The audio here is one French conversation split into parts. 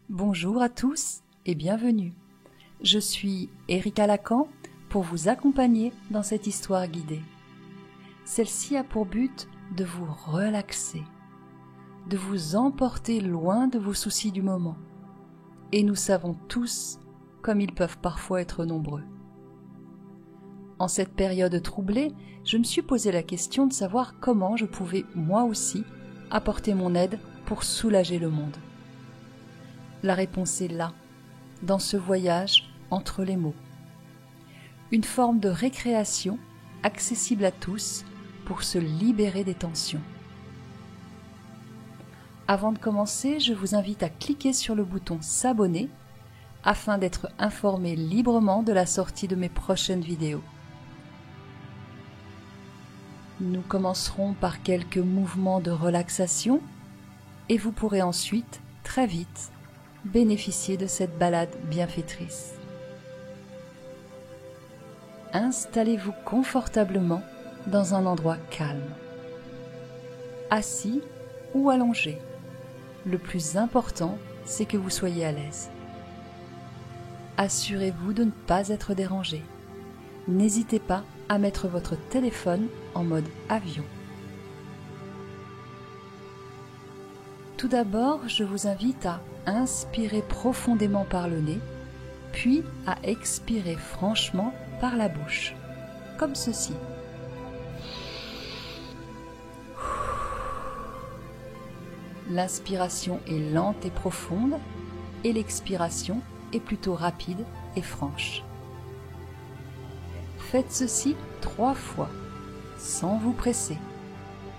Bonjour à tous et bienvenue. Je suis Erika Lacan pour vous accompagner dans cette histoire guidée. Celle-ci a pour but de vous relaxer, de vous emporter loin de vos soucis du moment. Et nous savons tous comme ils peuvent parfois être nombreux. En cette période troublée, je me suis posé la question de savoir comment je pouvais, moi aussi, apporter mon aide pour soulager le monde. La réponse est là, dans ce voyage entre les mots. Une forme de récréation accessible à tous pour se libérer des tensions. Avant de commencer, je vous invite à cliquer sur le bouton s'abonner afin d'être informé librement de la sortie de mes prochaines vidéos. Nous commencerons par quelques mouvements de relaxation et vous pourrez ensuite, très vite, bénéficier de cette balade bienfaitrice. Installez-vous confortablement dans un endroit calme, assis ou allongé. Le plus important, c'est que vous soyez à l'aise. Assurez-vous de ne pas être dérangé. N'hésitez pas à mettre votre téléphone en mode avion. Tout d'abord, je vous invite à inspirer profondément par le nez, puis à expirer franchement par la bouche, comme ceci. L'inspiration est lente et profonde, et l'expiration est plutôt rapide et franche. Faites ceci 3 fois, sans vous presser.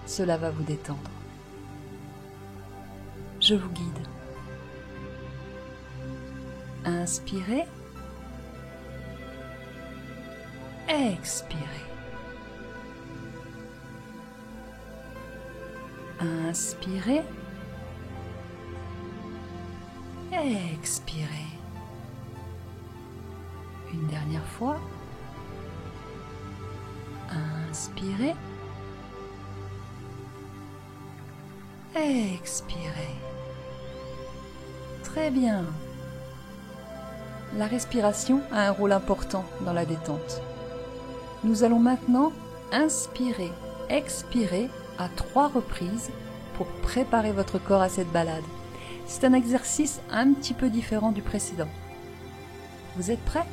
Cela va vous détendre. Je vous guide. Inspirez. Expirez. Inspirez. Expirez. Une dernière fois. Inspirez. Expirez. Très bien. La respiration a un rôle important dans la détente. Nous allons maintenant inspirer, expirer à 3 reprises pour préparer votre corps à cette balade. C'est un exercice un petit peu différent du précédent. Vous êtes prêts ?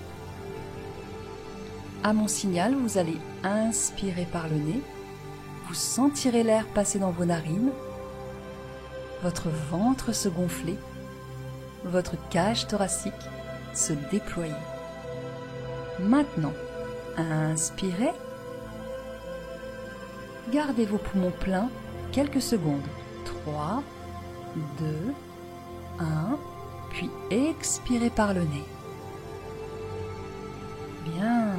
À mon signal, vous allez inspirer par le nez, vous sentirez l'air passer dans vos narines, votre ventre se gonfler, votre cage thoracique se déployer. Maintenant, inspirez, gardez vos poumons pleins quelques secondes. 3, 2, 1, puis expirez par le nez. Bien.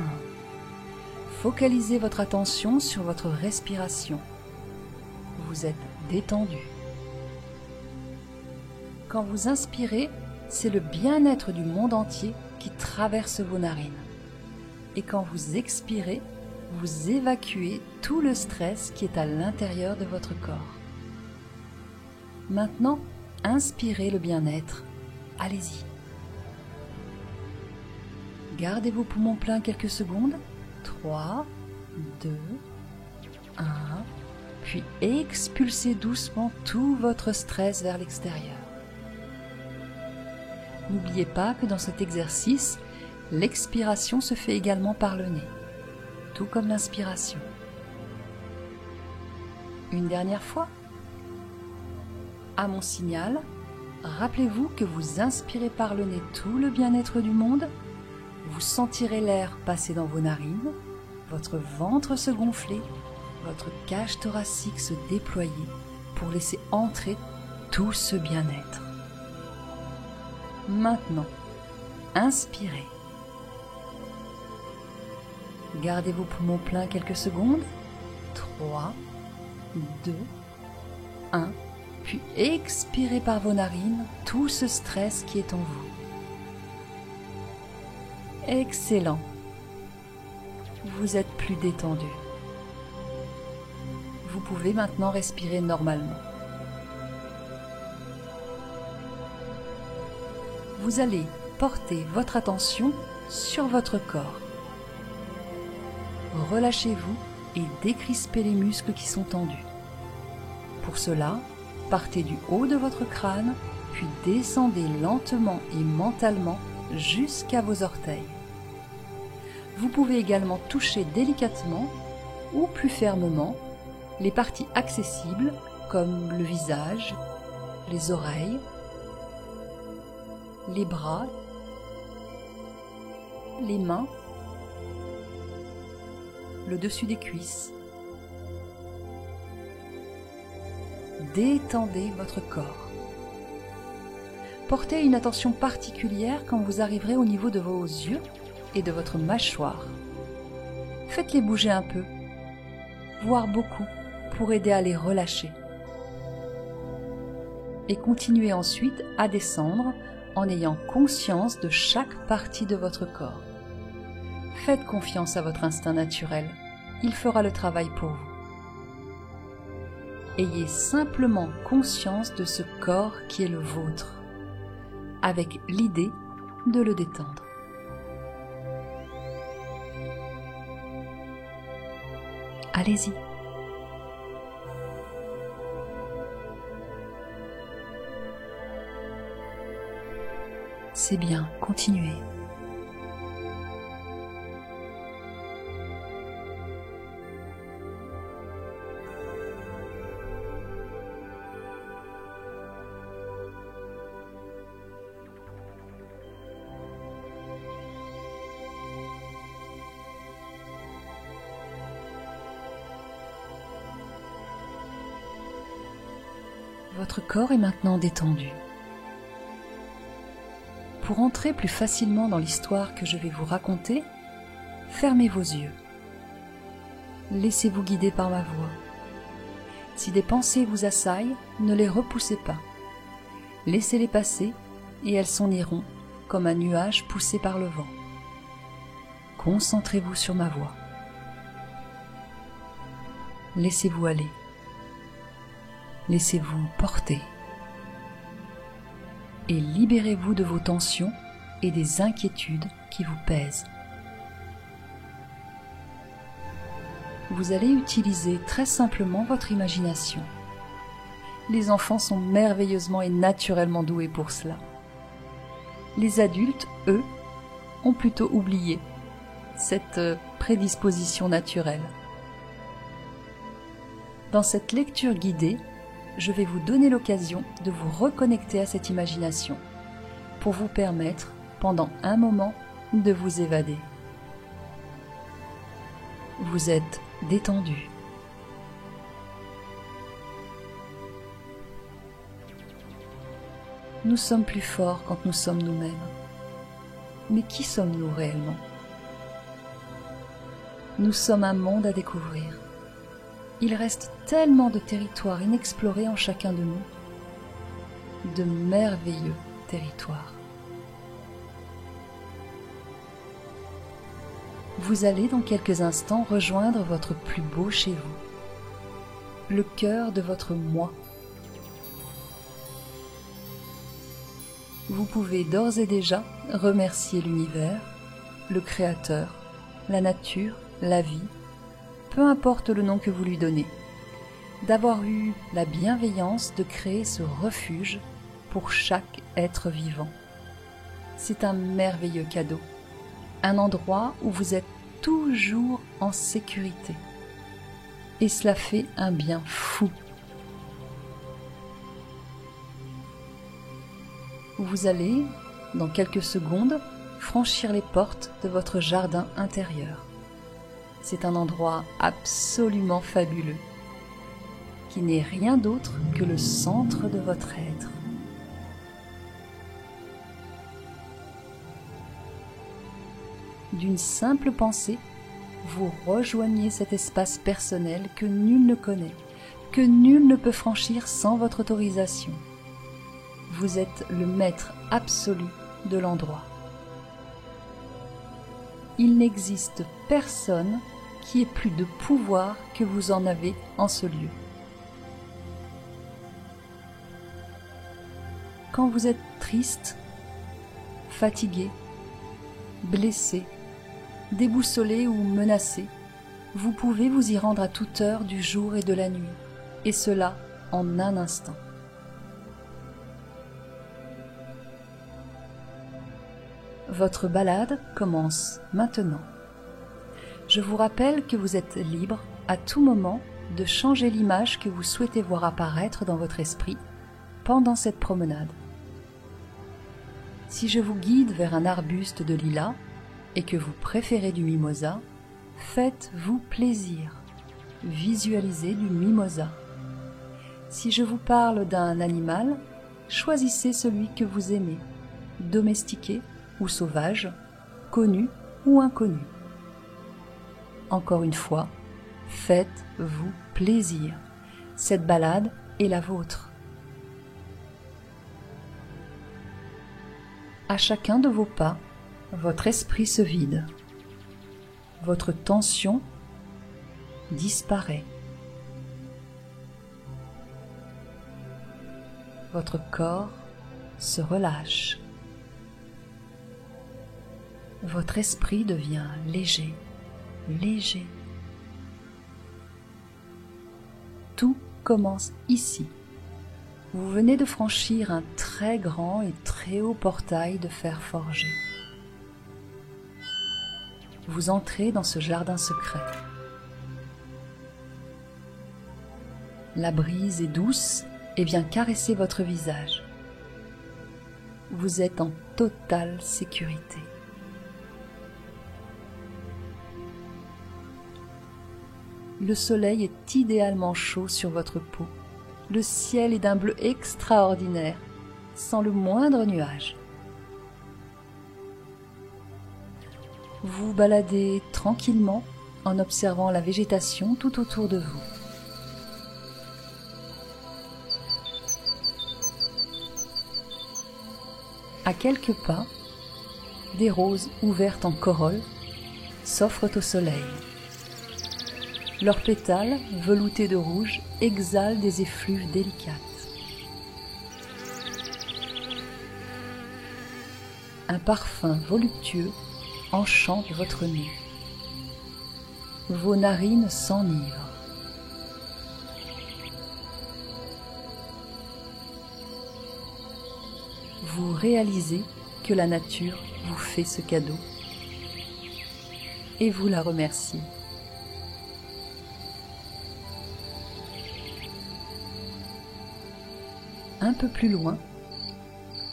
Focalisez votre attention sur votre respiration. Vous êtes détendu. Quand vous inspirez, c'est le bien-être du monde entier qui traverse vos narines. Et quand vous expirez, vous évacuez tout le stress qui est à l'intérieur de votre corps. Maintenant, inspirez le bien-être. Allez-y. Gardez vos poumons pleins quelques secondes. 3, 2, 1, puis expulsez doucement tout votre stress vers l'extérieur. N'oubliez pas que dans cet exercice, l'expiration se fait également par le nez, tout comme l'inspiration. Une dernière fois. À mon signal, rappelez-vous que vous inspirez par le nez tout le bien-être du monde. Vous sentirez l'air passer dans vos narines, votre ventre se gonfler, votre cage thoracique se déployer pour laisser entrer tout ce bien-être. Maintenant, inspirez. Gardez vos poumons pleins quelques secondes. 3, 2, 1, puis expirez par vos narines tout ce stress qui est en vous. Excellent. Vous êtes plus détendu. Vous pouvez maintenant respirer normalement. vous allez porter votre attention sur votre corps. Relâchez-vous et décrispez les muscles qui sont tendus. Pour cela, partez du haut de votre crâne, puis descendez lentement et mentalement jusqu'à vos orteils. Vous pouvez également toucher délicatement ou plus fermement les parties accessibles comme le visage, les oreilles, les bras, les mains, le dessus des cuisses. Détendez votre corps. Portez une attention particulière quand vous arriverez au niveau de vos yeux et de votre mâchoire. Faites-les bouger un peu, voire beaucoup, pour aider à les relâcher. Et continuez ensuite à descendre en ayant conscience de chaque partie de votre corps. Faites confiance à votre instinct naturel, il fera le travail pour vous. Ayez simplement conscience de ce corps qui est le vôtre, avec l'idée de le détendre. Allez-y. C'est bien, continuez. Votre corps est maintenant détendu. Pour entrer plus facilement dans l'histoire que je vais vous raconter, fermez vos yeux. Laissez-vous guider par ma voix. Si des pensées vous assaillent, ne les repoussez pas. Laissez-les passer et elles s'en iront comme un nuage poussé par le vent. Concentrez-vous sur ma voix. Laissez-vous aller. Laissez-vous porter. Et libérez-vous de vos tensions et des inquiétudes qui vous pèsent. Vous allez utiliser très simplement votre imagination. Les enfants sont merveilleusement et naturellement doués pour cela. Les adultes, eux, ont plutôt oublié cette prédisposition naturelle. Dans cette lecture guidée, je vais vous donner l'occasion de vous reconnecter à cette imagination pour vous permettre, pendant un moment, de vous évader. Vous êtes détendu. Nous sommes plus forts quand nous sommes nous-mêmes. Mais qui sommes-nous réellement? Nous sommes un monde à découvrir. Il reste tellement de territoires inexplorés en chacun de nous, de merveilleux territoires. Vous allez dans quelques instants rejoindre votre plus beau chez vous, le cœur de votre moi. Vous pouvez d'ores et déjà remercier l'univers, le Créateur, la nature, la vie, peu importe le nom que vous lui donnez, d'avoir eu la bienveillance de créer ce refuge pour chaque être vivant. C'est un merveilleux cadeau, un endroit où vous êtes toujours en sécurité. Et cela fait un bien fou. Vous allez, dans quelques secondes, franchir les portes de votre jardin intérieur. C'est un endroit absolument fabuleux, qui n'est rien d'autre que le centre de votre être. D'une simple pensée, vous rejoignez cet espace personnel que nul ne connaît, que nul ne peut franchir sans votre autorisation. Vous êtes le maître absolu de l'endroit. Il n'existe personne qui ait plus de pouvoir que vous en avez en ce lieu. Quand vous êtes triste, fatigué, blessé, déboussolé ou menacé, vous pouvez vous y rendre à toute heure du jour et de la nuit, et cela en un instant. Votre balade commence maintenant. Je vous rappelle que vous êtes libre à tout moment de changer l'image que vous souhaitez voir apparaître dans votre esprit pendant cette promenade. Si je vous guide vers un arbuste de lilas et que vous préférez du mimosa, faites-vous plaisir. Visualisez du mimosa. Si je vous parle d'un animal, choisissez celui que vous aimez, domestiqué ou sauvage, connu ou inconnu. Encore une fois, faites-vous plaisir. Cette balade est la vôtre. À chacun de vos pas, votre esprit se vide. Votre tension disparaît. Votre corps se relâche. Votre esprit devient léger, léger. Tout commence ici. Vous venez de franchir un très grand et très haut portail de fer forgé. Vous entrez dans ce jardin secret. La brise est douce et vient caresser votre visage. Vous êtes en totale sécurité. Le soleil est idéalement chaud sur votre peau. Le ciel est d'un bleu extraordinaire, sans le moindre nuage. Vous baladez tranquillement en observant la végétation tout autour de vous. À quelques pas, des roses ouvertes en corolle s'offrent au soleil. Leurs pétales, veloutés de rouge, exhalent des effluves délicates. Un parfum voluptueux enchante votre nez. Vos narines s'enivrent. Vous réalisez que la nature vous fait ce cadeau et vous la remerciez. Un peu plus loin,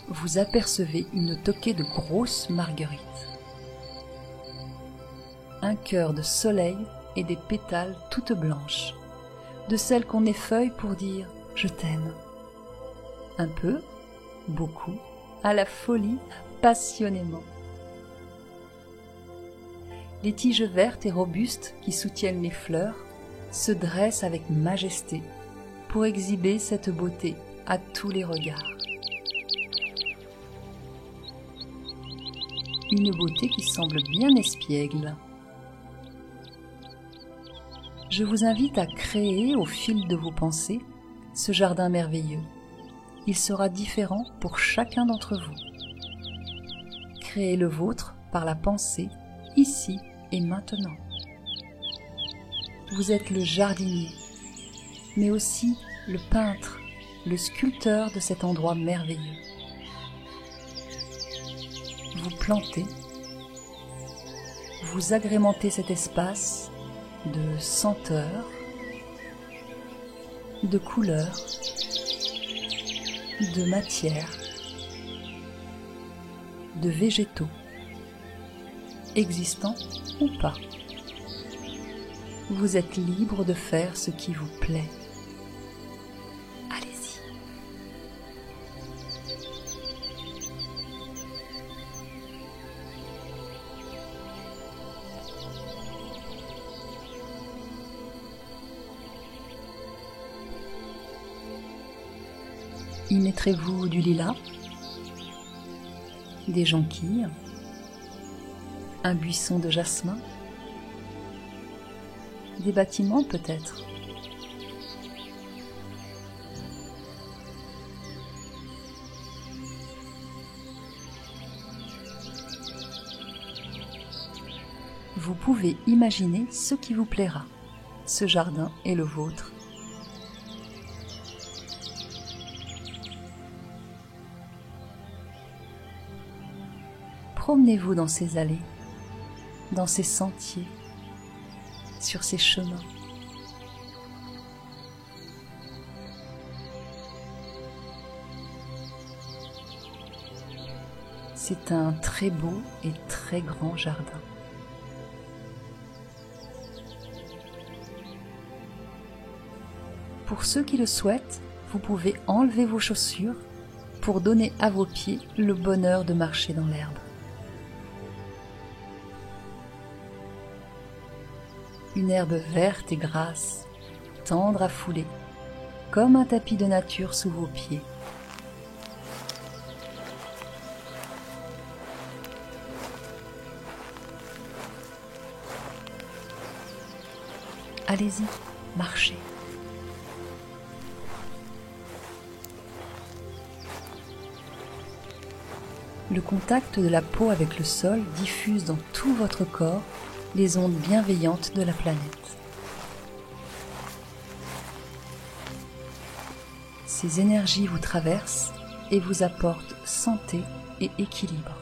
vous apercevez une toquée de grosses marguerites. Un cœur de soleil et des pétales toutes blanches, de celles qu'on effeuille pour dire « je t'aime ». Un peu, beaucoup, à la folie, passionnément. Les tiges vertes et robustes qui soutiennent les fleurs se dressent avec majesté pour exhiber cette beauté à tous les regards. Une beauté qui semble bien espiègle. Je vous invite à créer au fil de vos pensées ce jardin merveilleux. Il sera différent pour chacun d'entre vous. Créez le vôtre par la pensée, ici et maintenant. Vous êtes le jardinier, mais aussi le peintre, le sculpteur de cet endroit merveilleux. Vous plantez, vous agrémentez cet espace de senteurs, de couleurs, de matières, de végétaux, existants ou pas. Vous êtes libre de faire ce qui vous plaît. Allez-y. Y mettrez-vous du lilas, des jonquilles, un buisson de jasmin, des bâtiments peut-être. vous pouvez imaginer ce qui vous plaira. Ce jardin est le vôtre. Promenez-vous dans ces allées, dans ces sentiers, sur ces chemins. C'est un très beau et très grand jardin. Pour ceux qui le souhaitent, vous pouvez enlever vos chaussures pour donner à vos pieds le bonheur de marcher dans l'herbe. Une herbe verte et grasse, tendre à fouler, comme un tapis de nature sous vos pieds. Allez-y, marchez. Le contact de la peau avec le sol diffuse dans tout votre corps les ondes bienveillantes de la planète. Ces énergies vous traversent et vous apportent santé et équilibre.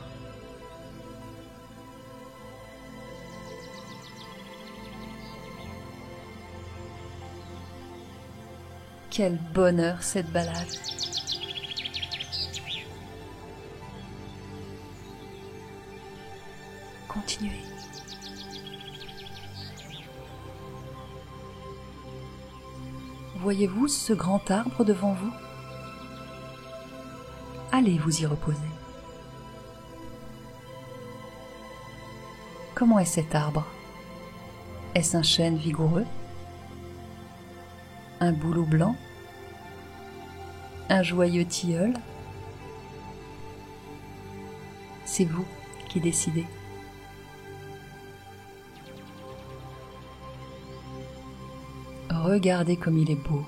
Quel bonheur cette balade! Continuez. Voyez-vous ce grand arbre devant vous? Allez vous y reposer. Comment est cet arbre? Est-ce un chêne vigoureux? Un bouleau blanc? Un joyeux tilleul? C'est vous qui décidez. Regardez comme il est beau.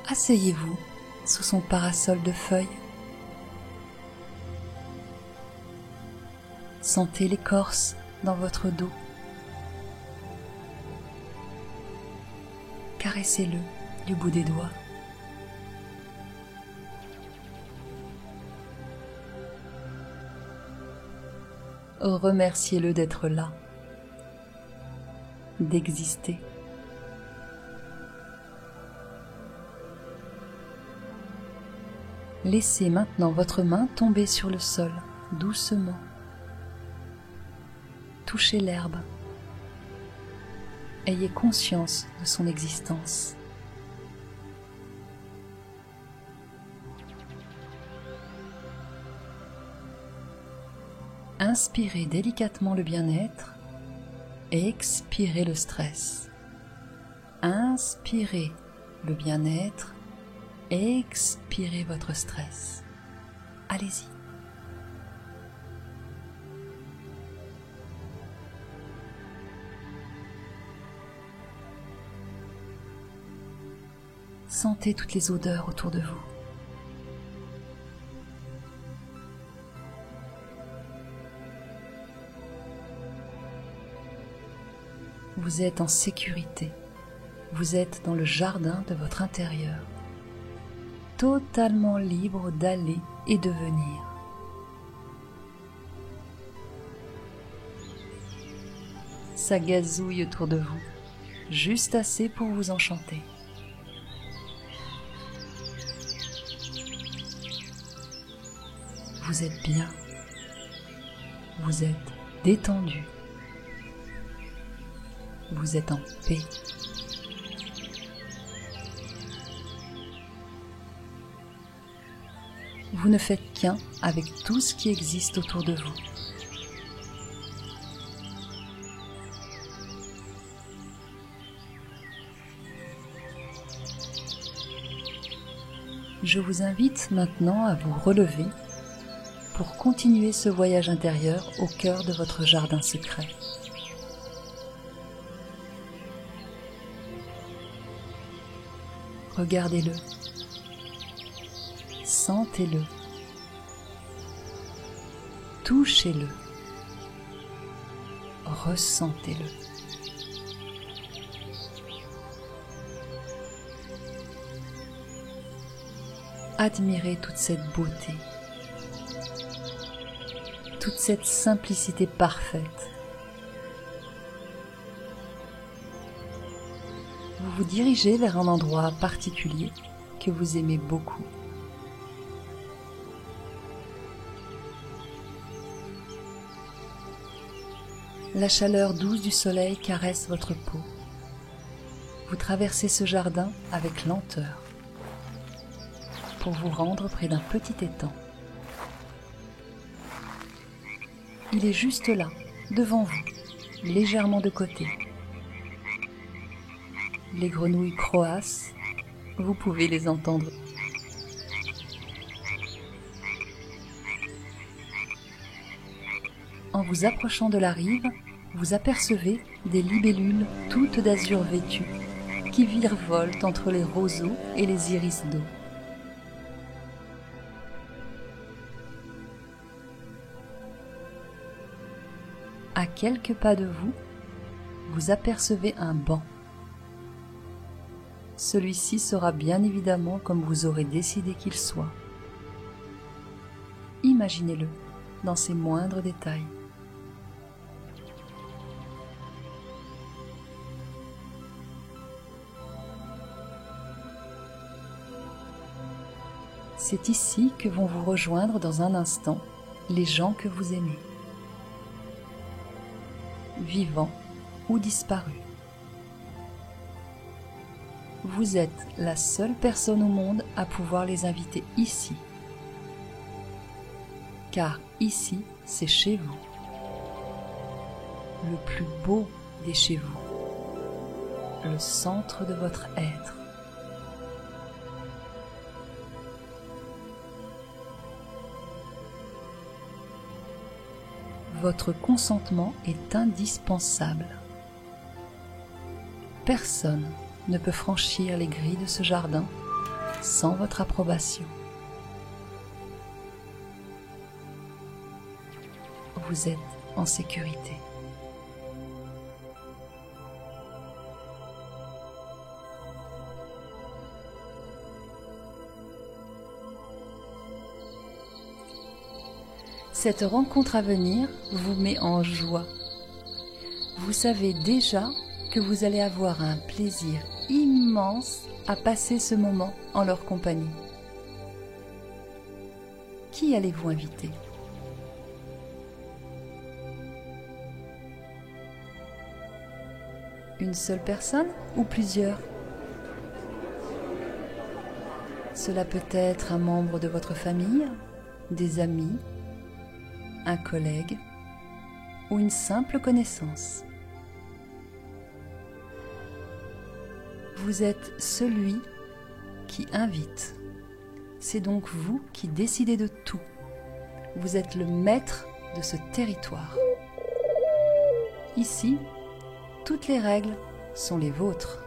Asseyez-vous sous son parasol de feuilles. Sentez l'écorce dans votre dos. Caressez-le du bout des doigts. Remerciez-le d'être là, d'exister. Laissez maintenant votre main tomber sur le sol, doucement. Touchez l'herbe. Ayez conscience de son existence. Inspirez délicatement le bien-être et expirez le stress. Inspirez le bien-être et expirez votre stress. Allez-y. Sentez toutes les odeurs autour de vous. Vous êtes en sécurité. Vous êtes dans le jardin de votre intérieur, totalement libre d'aller et de venir. Ça gazouille autour de vous, juste assez pour vous enchanter. Vous êtes bien. Vous êtes détendu. Vous êtes en paix. Vous ne faites qu'un avec tout ce qui existe autour de vous. Je vous invite maintenant à vous relever pour continuer ce voyage intérieur au cœur de votre jardin secret. Regardez-le, sentez-le, touchez-le, ressentez-le. Admirez toute cette beauté, toute cette simplicité parfaite. Vous vous dirigez vers un endroit particulier que vous aimez beaucoup. La chaleur douce du soleil caresse votre peau. Vous traversez ce jardin avec lenteur pour vous rendre près d'un petit étang. Il est juste là, devant vous, légèrement de côté. Les grenouilles croassent, vous pouvez les entendre. En vous approchant de la rive, vous apercevez des libellules toutes d'azur vêtues qui virevoltent entre les roseaux et les iris d'eau. À quelques pas de vous, vous apercevez un banc. Celui-ci sera bien évidemment comme vous aurez décidé qu'il soit. Imaginez-le dans ses moindres détails. C'est ici que vont vous rejoindre dans un instant les gens que vous aimez, vivants ou disparus. Vous êtes la seule personne au monde à pouvoir les inviter ici, car ici, c'est chez vous, le plus beau des chez vous, le centre de votre être. Votre consentement est indispensable. Personne ne peut franchir les grilles de ce jardin sans votre approbation. Vous êtes en sécurité. Cette rencontre à venir vous met en joie. Vous savez déjà que vous allez avoir un plaisir immense à passer ce moment en leur compagnie. Qui allez-vous inviter ? Une seule personne ou plusieurs ? Cela peut être un membre de votre famille, des amis, un collègue ou une simple connaissance. Vous êtes celui qui invite. C'est donc vous qui décidez de tout. Vous êtes le maître de ce territoire. Ici, toutes les règles sont les vôtres.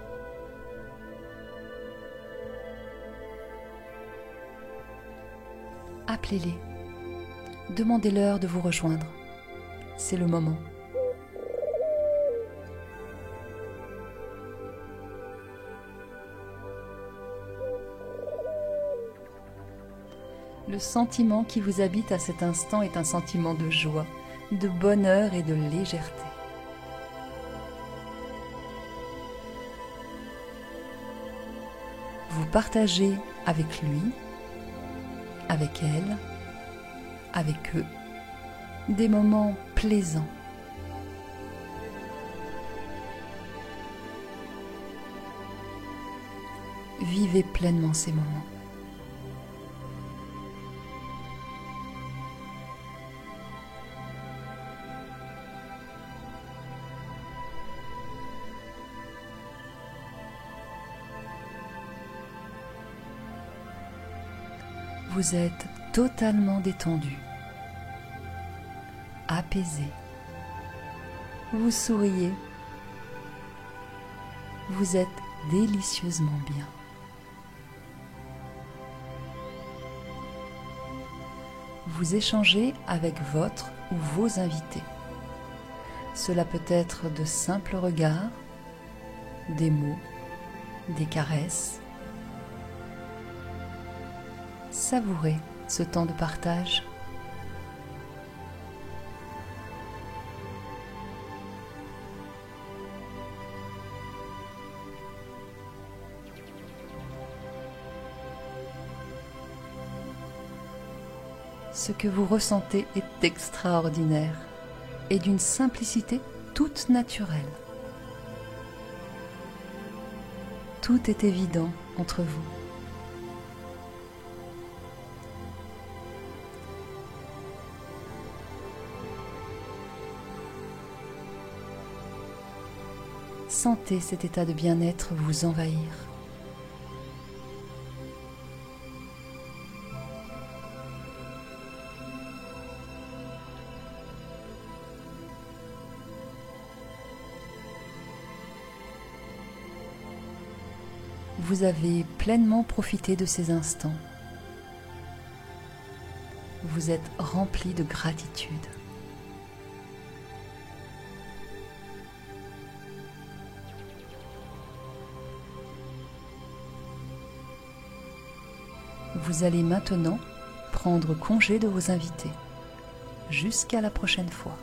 Appelez-les. Demandez-leur de vous rejoindre. C'est le moment. Le sentiment qui vous habite à cet instant est un sentiment de joie, de bonheur et de légèreté. Vous partagez avec lui, avec elle, avec eux, des moments plaisants. Vivez pleinement ces moments. Vous êtes totalement détendu, apaisé. Vous souriez. Vous êtes délicieusement bien. vous échangez avec votre ou vos invités. Cela peut être de simples regards, des mots, des caresses. Savourez ce temps de partage. Ce que vous ressentez est extraordinaire et d'une simplicité toute naturelle. Tout est évident entre vous. Sentez cet état de bien-être vous envahir. Vous avez pleinement profité de ces instants. Vous êtes rempli de gratitude. Vous allez maintenant prendre congé de vos invités. Jusqu'à la prochaine fois.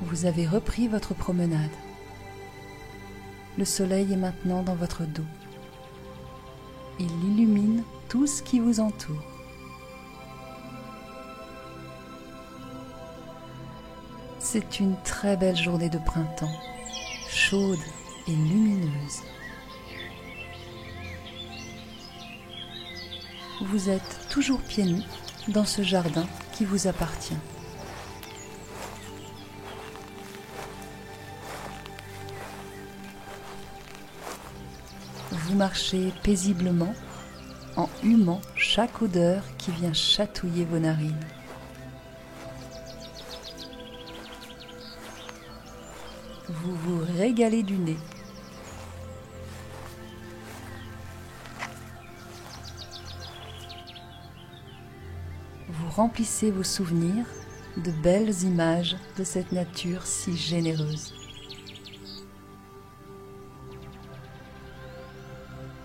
Vous avez repris votre promenade. Le soleil est maintenant dans votre dos. Il illumine tout ce qui vous entoure. C'est une très belle journée de printemps, chaude et lumineuse. Vous êtes toujours pieds nus dans ce jardin qui vous appartient. Vous marchez paisiblement en humant chaque odeur qui vient chatouiller vos narines. Vous vous régalez du nez. Vous remplissez vos souvenirs de belles images de cette nature si généreuse.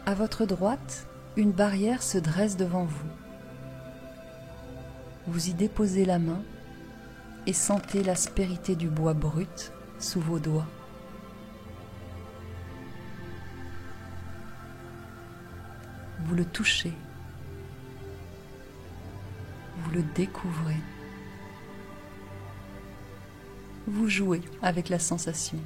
À votre droite, une barrière se dresse devant vous. Vous y déposez la main et sentez l'aspérité du bois brut sous vos doigts. Vous le touchez. Vous le découvrez. Vous jouez avec la sensation.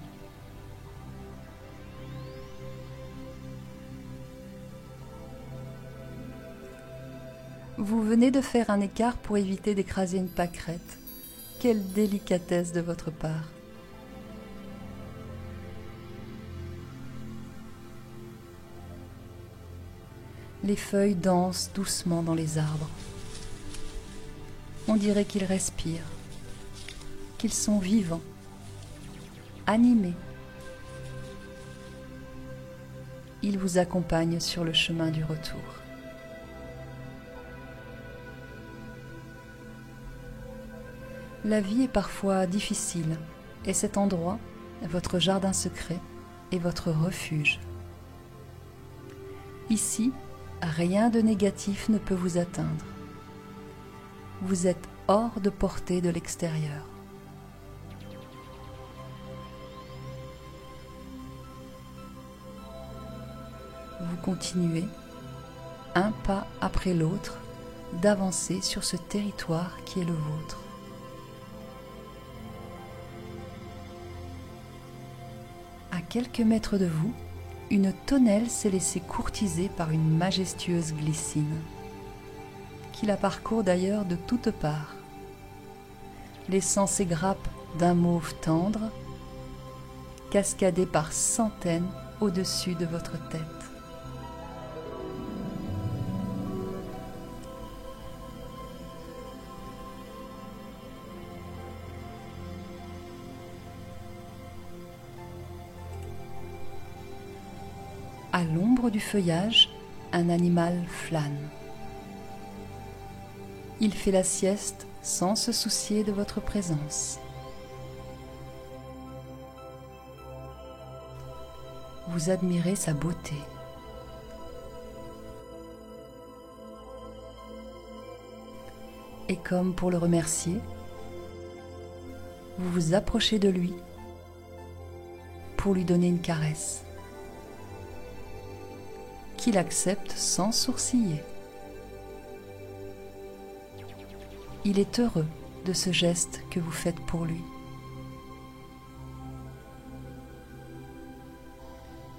Vous venez de faire un écart pour éviter d'écraser une pâquerette. Quelle délicatesse de votre part! Les feuilles dansent doucement dans les arbres. On dirait qu'ils respirent, qu'ils sont vivants, animés. Ils vous accompagnent sur le chemin du retour. La vie est parfois difficile et cet endroit, votre jardin secret, est votre refuge. Ici, rien de négatif ne peut vous atteindre. Vous êtes hors de portée de l'extérieur. Vous continuez, un pas après l'autre, d'avancer sur ce territoire qui est le vôtre. À quelques mètres de vous, une tonnelle s'est laissée courtiser par une majestueuse glycine, qui la parcourt d'ailleurs de toutes parts, laissant ses grappes d'un mauve tendre cascader par centaines au-dessus de votre tête. À l'ombre du feuillage, un animal flâne. Il fait la sieste sans se soucier de votre présence. Vous admirez sa beauté. Et comme pour le remercier, vous vous approchez de lui pour lui donner une caresse, qu'il accepte sans sourciller. Il est heureux de ce geste que vous faites pour lui.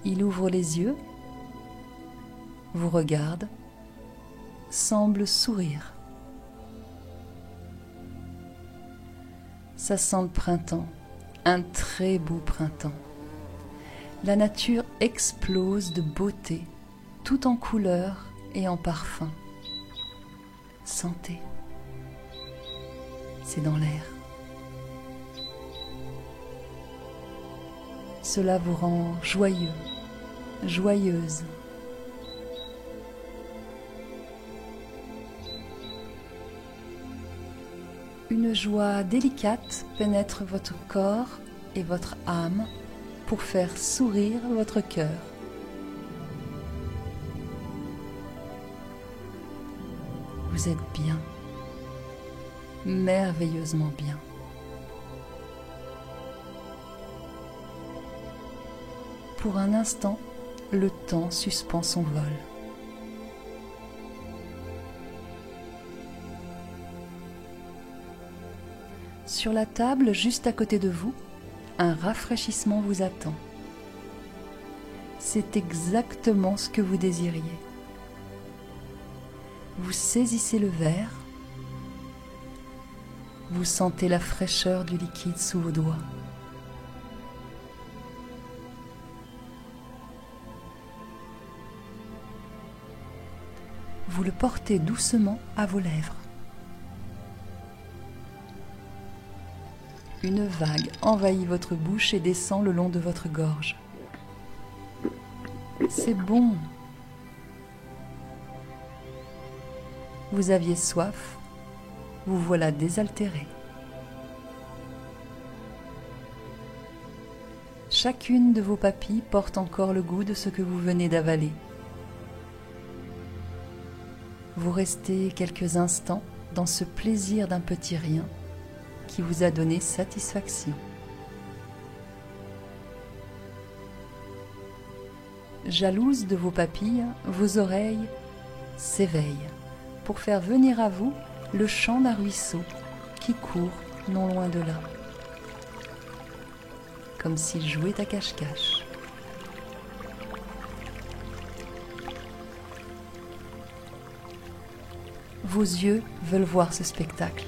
Il ouvre les yeux, vous regarde, semble sourire. Ça sent le printemps, un très beau printemps. La nature explose de beauté, tout en couleurs et en parfums. Sentez, c'est dans l'air. Cela vous rend joyeux, joyeuse. Une joie délicate pénètre votre corps et votre âme pour faire sourire votre cœur. Vous êtes bien, merveilleusement bien. Pour un instant, le temps suspend son vol. Sur la table, juste à côté de vous, un rafraîchissement vous attend. C'est exactement ce que vous désiriez. Vous saisissez le verre, vous sentez la fraîcheur du liquide sous vos doigts. Vous le portez doucement à vos lèvres. Une vague envahit votre bouche et descend le long de votre gorge. C'est bon. Vous aviez soif, vous voilà désaltéré. Chacune de vos papilles porte encore le goût de ce que vous venez d'avaler. Vous restez quelques instants dans ce plaisir d'un petit rien qui vous a donné satisfaction. Jalouse de vos papilles, vos oreilles s'éveillent pour faire venir à vous le chant d'un ruisseau qui court non loin de là, comme s'il jouait à cache-cache. Vos yeux veulent voir ce spectacle.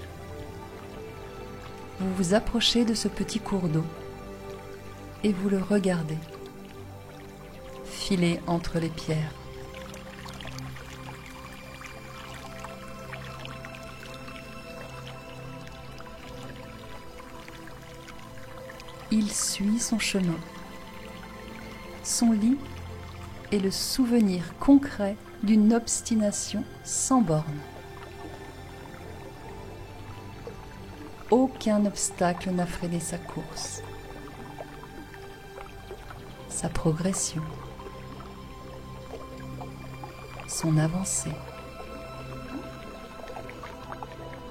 Vous vous approchez de ce petit cours d'eau et vous le regardez, filer entre les pierres. Il suit son chemin. Son lit est le souvenir concret d'une obstination sans bornes. Aucun obstacle n'a freiné sa course, sa progression, son avancée.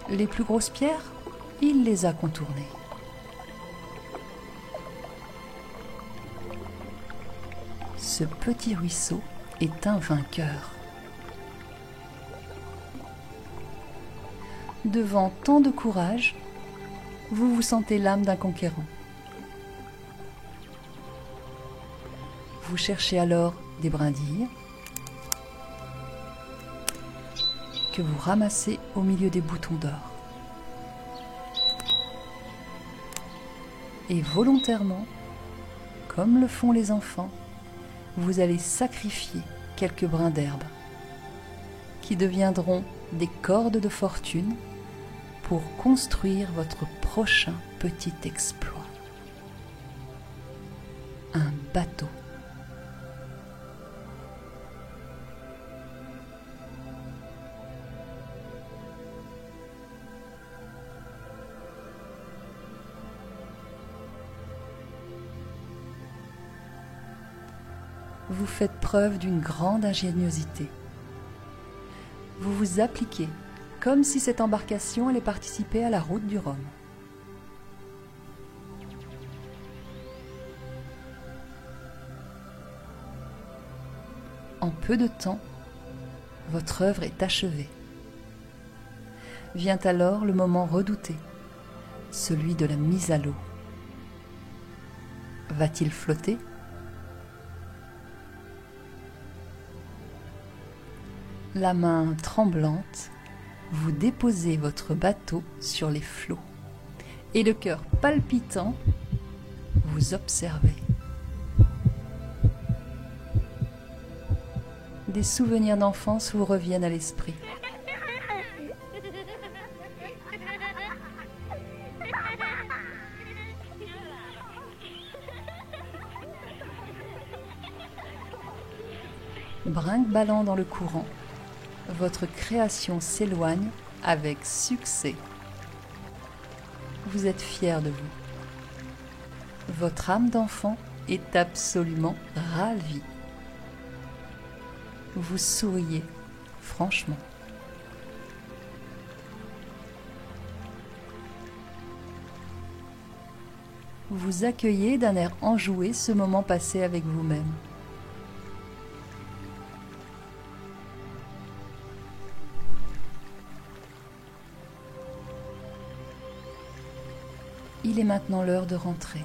Les plus grosses pierres, il les a contournées. Ce petit ruisseau est un vainqueur. Devant tant de courage, vous vous sentez l'âme d'un conquérant. Vous cherchez alors des brindilles que vous ramassez au milieu des boutons d'or. Et volontairement, comme le font les enfants, vous allez sacrifier quelques brins d'herbe qui deviendront des cordes de fortune pour construire votre prochain petit exploit. Un bateau. vous faites preuve d'une grande ingéniosité. Vous vous appliquez comme si cette embarcation allait participer à la route du Rhum. En peu de temps, votre œuvre est achevée. Vient alors le moment redouté, celui de la mise à l'eau. Va-t-il flotter ? La main tremblante, vous déposez votre bateau sur les flots et le cœur palpitant, vous observez. Des souvenirs d'enfance vous reviennent à l'esprit. Brinque-ballant dans le courant, votre création s'éloigne avec succès. Vous êtes fier de vous. Votre âme d'enfant est absolument ravie. Vous souriez, franchement. Vous accueillez d'un air enjoué ce moment passé avec vous-même. Il est maintenant l'heure de rentrer.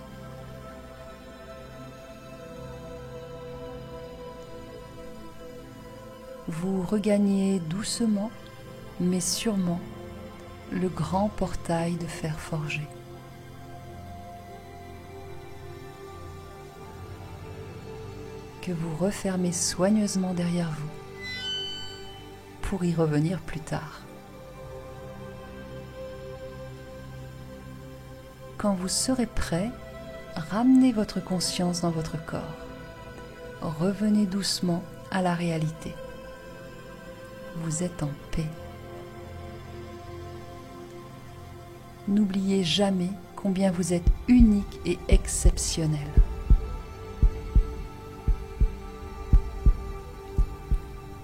Vous regagnez doucement, mais sûrement, le grand portail de fer forgé. Que vous refermez soigneusement derrière vous, pour y revenir plus tard. Quand vous serez prêt, ramenez votre conscience dans votre corps. Revenez doucement à la réalité. Vous êtes en paix. N'oubliez jamais combien vous êtes unique et exceptionnel.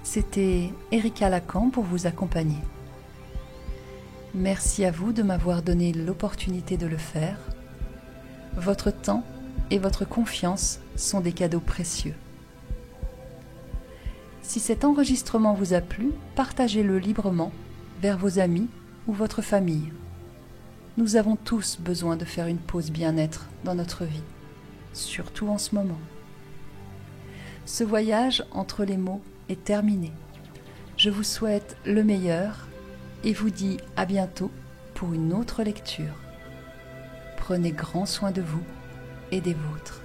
C'était Erika Lacan pour vous accompagner. Merci à vous de m'avoir donné l'opportunité de le faire. Votre temps et votre confiance sont des cadeaux précieux. Si cet enregistrement vous a plu, partagez-le librement vers vos amis ou votre famille. Nous avons tous besoin de faire une pause bien-être dans notre vie, surtout en ce moment. Ce voyage entre les mots est terminé. Je vous souhaite le meilleur et vous dis à bientôt pour une autre lecture. Prenez grand soin de vous et des vôtres.